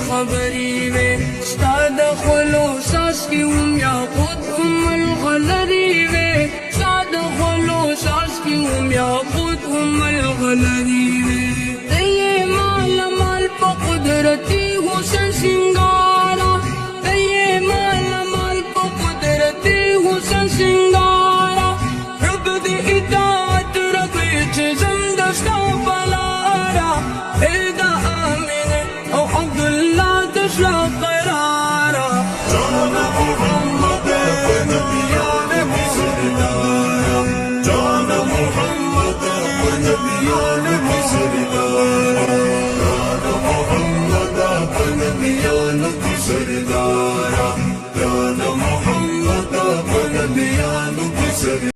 خبري استاد خلوص اسكيهم ياقوتهم الغلري استاد خلوص اسكيهم ياقوتهم الغلري دي مال مال بقدرتي حسن سنگارا دي مال مال بقدرتي حسن سنگارا رب دي اطاعت رب جزم دستا بلارا ايدا آمين او عبدالله تشرا قرارا جانا محمد ونبيان بسردارا جانا محمد ونبيان بسردارا جانا محمد ونبيان بسردارا